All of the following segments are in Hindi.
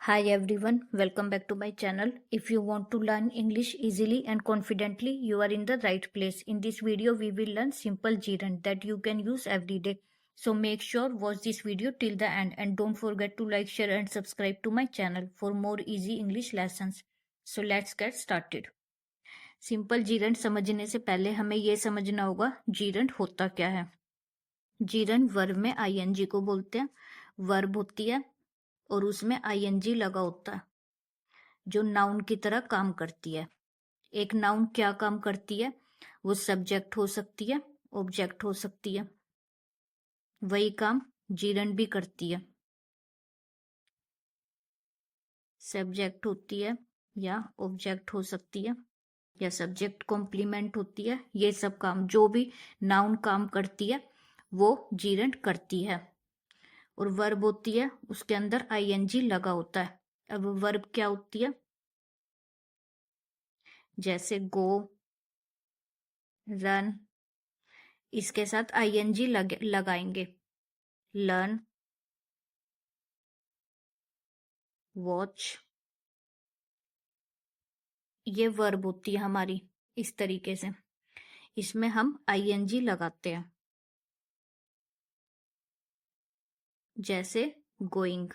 Hi everyone, welcome back to my channel. If you want to learn English easily and confidently, you are in the right place. In this video, we will learn simple gerund that you can use every day. So make sure watch this video till the end and don't forget to like, share and subscribe to my channel for more easy English lessons. So let's get started. Simple gerund समझने से पहले हमें यह समझना होगा जीरंड होता क्या है। जीरंड वर्ब में आईएनजी को बोलते हैं। वर्ब होती है और उसमें आईएनजी लगा होता है जो नाउन की तरह काम करती है। एक नाउन क्या काम करती है? वो सब्जेक्ट हो सकती है, ऑब्जेक्ट हो सकती है। वही काम जीरंड भी करती है। सब्जेक्ट होती है या ऑब्जेक्ट हो सकती है या सब्जेक्ट कॉम्प्लीमेंट होती है। ये सब काम जो भी नाउन काम करती है वो जीरंड करती है। और वर्ब होती है उसके अंदर आईएनजी लगा होता है। अब वर्ब क्या होती है? जैसे गो, रन, इसके साथ आईएनजी लगाएंगे। लर्न, वॉच, ये वर्ब होती है हमारी इस तरीके से। इसमें हम आईएनजी लगाते हैं। जैसे गोइंग,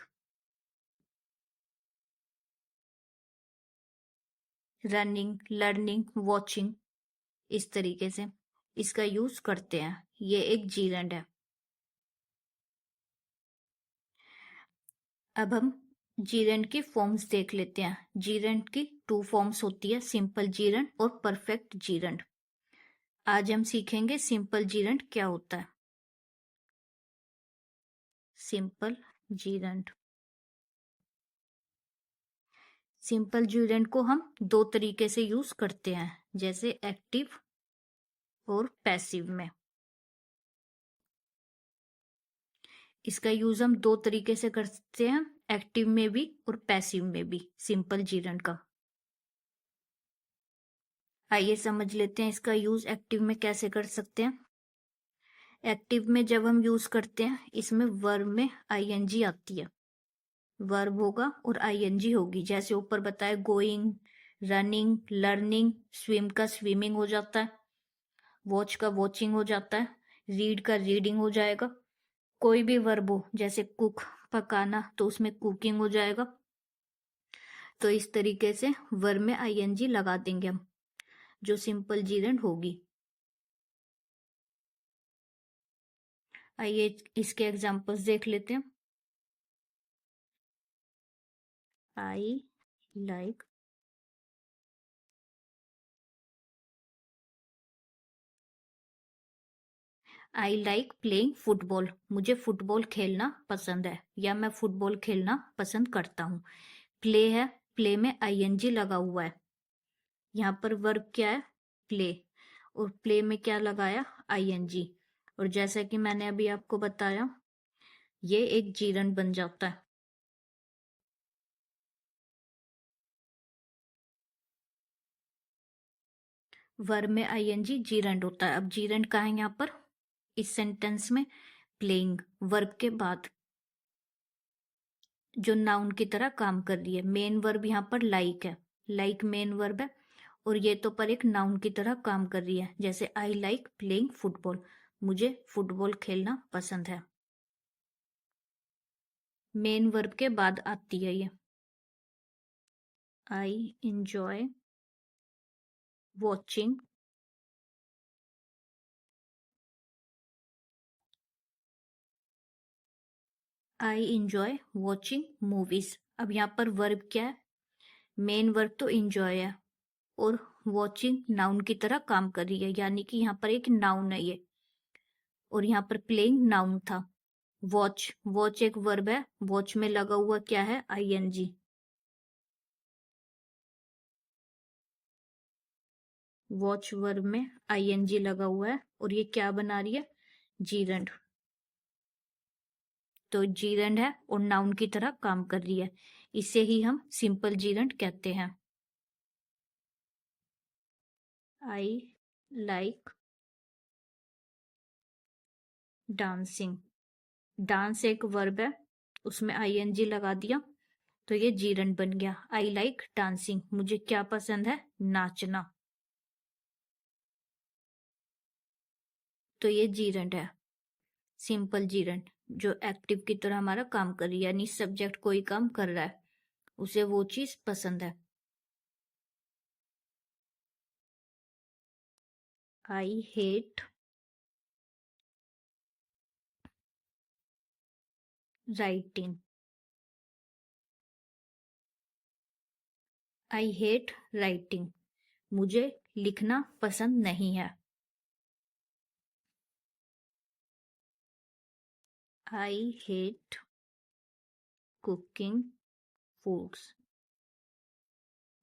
रनिंग, लर्निंग, वॉचिंग, इस तरीके से इसका यूज करते हैं। ये एक जीरंड है। अब हम जीरंड की फॉर्म्स देख लेते हैं। जीरंड की 2 फॉर्म्स होती है, सिंपल जीरंड और परफेक्ट जीरंड। आज हम सीखेंगे सिंपल जीरंड क्या होता है। सिंपल जीरंड, सिंपल जीरंड को हम 2 तरीके से यूज करते हैं, जैसे एक्टिव और पैसिव में। इसका यूज हम 2 तरीके से करते हैं, एक्टिव में भी और पैसिव में भी, सिंपल जीरंड का। आइए समझ लेते हैं इसका यूज एक्टिव में कैसे कर सकते हैं। एक्टिव में जब हम यूज करते हैं इसमें वर्ब में आईएनजी आती है। वर्ब होगा और आईएनजी होगी, जैसे ऊपर बताया गोइंग, रनिंग, लर्निंग, स्विम का स्विमिंग हो जाता है, वॉच का वॉचिंग हो जाता है, रीड का रीडिंग हो जाएगा। कोई भी वर्ब हो जैसे कुक, पकाना, तो उसमें कुकिंग हो जाएगा। तो इस तरीके से वर्ब में आईएनजी लगा देंगे हम, जो सिंपल जीरंड होगी। आइए इसके एग्जांपल्स देख लेते हैं। I like I like playing football, मुझे फुटबॉल खेलना पसंद है या मैं फुटबॉल खेलना पसंद करता हूँ। प्ले है, प्ले में आईएनजी लगा हुआ है। यहाँ पर वर्ब क्या है? प्ले, और प्ले में क्या लगाया? आईएनजी। और जैसा कि मैंने अभी आपको बताया, ये एक जीरंड बन जाता है। वर्ब में आईएनजी जीरंड होता है। अब जीरंड कहाँ है यहाँ पर? इस सेंटेंस में प्लेइंग वर्ब के बाद, जो नाउन की तरह काम कर रही है। मेन वर्ब यहाँ पर लाइक है, लाइक मेन वर्ब है, और ये तो पर एक नाउन की तरह काम कर रही है। जैसे आई लाइक प्लेइंग फुटबॉल, मुझे फुटबॉल खेलना पसंद है। मेन वर्ब के बाद आती है ये। I enjoy watching I enjoy watching movies. अब यहाँ पर वर्ब क्या है? मेन वर्ब तो इंजॉय है और वॉचिंग नाउन की तरह काम कर रही है, यानी कि यहाँ पर एक नाउन है ये, और यहाँ पर प्लेइंग नाउन था। वॉच, वॉच एक वर्ब है, वॉच में लगा हुआ क्या है? आईएनजी। वॉच वर्ब में आईएनजी लगा हुआ है और ये क्या बना रही है? जीरंड। तो जीरंड है और नाउन की तरह काम कर रही है, इसे ही हम सिंपल जीरंड कहते हैं। आई लाइक डांसिंग, डांस एक वर्ब है, उसमें आईएनजी लगा दिया, तो ये जीरंड बन गया। आई लाइक डांसिंग, मुझे क्या पसंद है? नाचना। तो ये जीरंड है, सिंपल जीरंड, जो एक्टिव की तरह हमारा काम कर रही है, यानी सब्जेक्ट कोई काम कर रहा है, उसे वो चीज पसंद है। I hate writing. I hate writing, मुझे लिखना पसंद नहीं है। आई हेट कुकिंग फूड्स,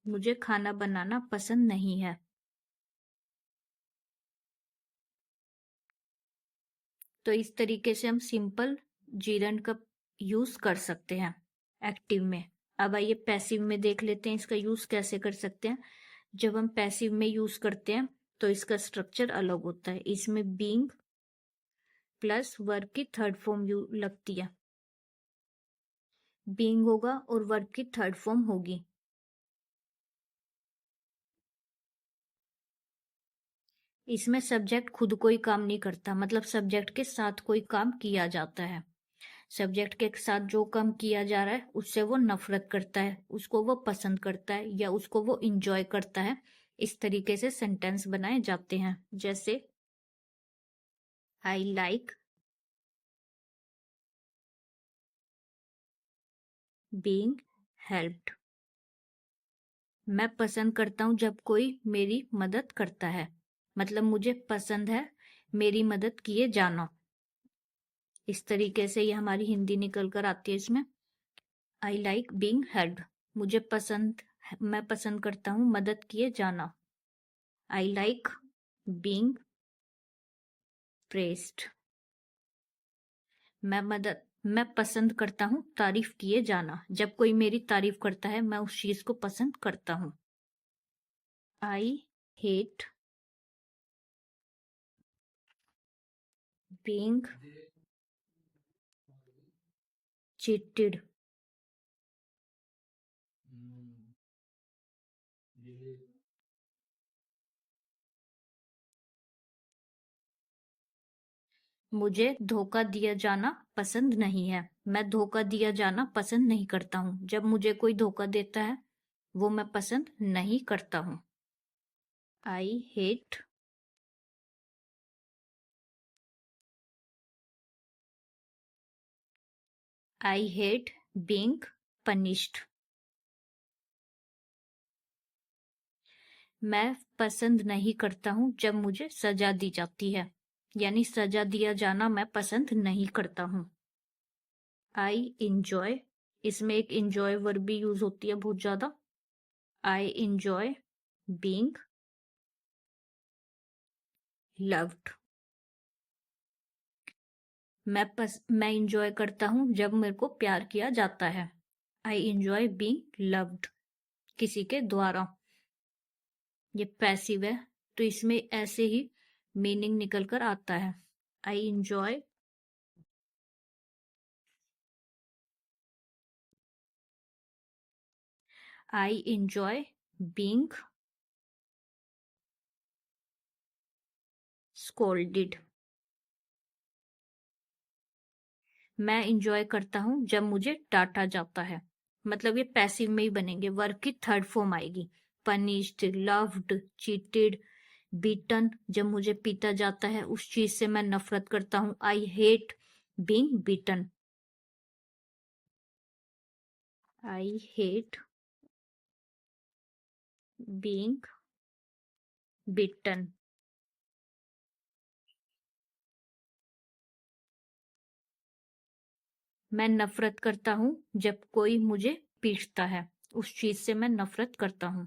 मुझे खाना बनाना पसंद नहीं है। तो इस तरीके से हम सिंपल जीरंड का यूज कर सकते हैं एक्टिव में। अब आइए पैसिव में देख लेते हैं इसका यूज कैसे कर सकते हैं। जब हम पैसिव में यूज करते हैं तो इसका स्ट्रक्चर अलग होता है। इसमें बीइंग प्लस वर्ब की थर्ड फॉर्म यू लगती है। बीइंग होगा और वर्ब की थर्ड फॉर्म होगी। इसमें सब्जेक्ट खुद कोई काम नहीं करता, मतलब सब्जेक्ट के साथ कोई काम किया जाता है। सब्जेक्ट के साथ जो काम किया जा रहा है उससे वो नफरत करता है, उसको वो पसंद करता है, या उसको वो इंजॉय करता है। इस तरीके से सेंटेंस बनाए जाते हैं। जैसे आई लाइक बीइंग हेल्प्ड, मैं पसंद करता हूं जब कोई मेरी मदद करता है, मतलब मुझे पसंद है मेरी मदद किए जाना। इस तरीके से ये हमारी हिंदी निकल कर आती है इसमें। आई लाइक बीइंग हेल्प्ड, मुझे पसंद, मैं पसंद करता हूँ मदद किए जाना। आई लाइक बीइंग प्रेस्ड, मैं पसंद करता हूँ तारीफ किए जाना। जब कोई मेरी तारीफ करता है मैं उस चीज को पसंद करता हूँ। आई हेट बीइंग चीटेड, मुझे धोखा दिया जाना पसंद नहीं है। मैं धोखा दिया जाना पसंद नहीं करता हूँ। जब मुझे कोई धोखा देता है वो मैं पसंद नहीं करता हूँ। I hate I hate being punished, मैं पसंद नहीं करता हूँ जब मुझे सजा दी जाती है, यानी सजा दिया जाना मैं पसंद नहीं करता हूँ। आई इंजॉय, इसमें एक इंजॉय वर्ब भी यूज होती है बहुत ज्यादा। आई इंजॉय बीइंग लव्ड, मैं इंजॉय करता हूँ जब मेरे को प्यार किया जाता है। आई इंजॉय बीइंग लव्ड, किसी के द्वारा। ये पैसिव है तो इसमें ऐसे ही मीनिंग निकल कर आता है। I enjoy I enjoy being scolded, मैं इंजॉय करता हूं जब मुझे डांटा जाता है। मतलब ये पैसिव में ही बनेंगे, वर्ब की थर्ड फॉर्म आएगी। पनिश्ड, लव्ड, चीटेड, बीटन, जब मुझे पीटा जाता है उस चीज से मैं नफरत करता हूं। I hate being beaten, I hate being beaten, मैं नफरत करता हूं जब कोई मुझे पीटता है, उस चीज से मैं नफरत करता हूं।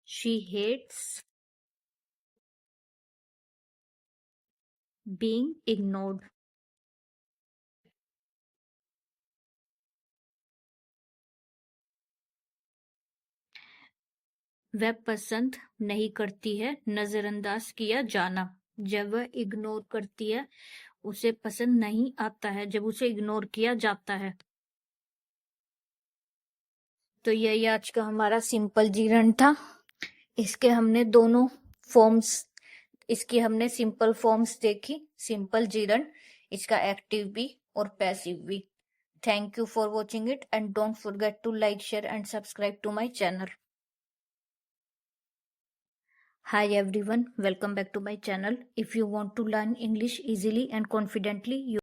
शी हेट्स बीइंग इग्नोर्ड, वह पसंद नहीं करती है नजरअंदाज किया जाना। जब वह इग्नोर करती है उसे पसंद नहीं आता है, जब उसे इग्नोर किया जाता है। तो यही आज का हमारा सिंपल जीरन था। इसके हमने दोनों फॉर्म्स इसकी हमने सिंपल फॉर्म्स देखी, सिंपल जीरन, इसका एक्टिव भी और पैसिव भी। Thank you for watching it and don't forget to like, share and subscribe to my channel. Hi everyone, welcome back to my channel. If you want to learn English easily and confidently,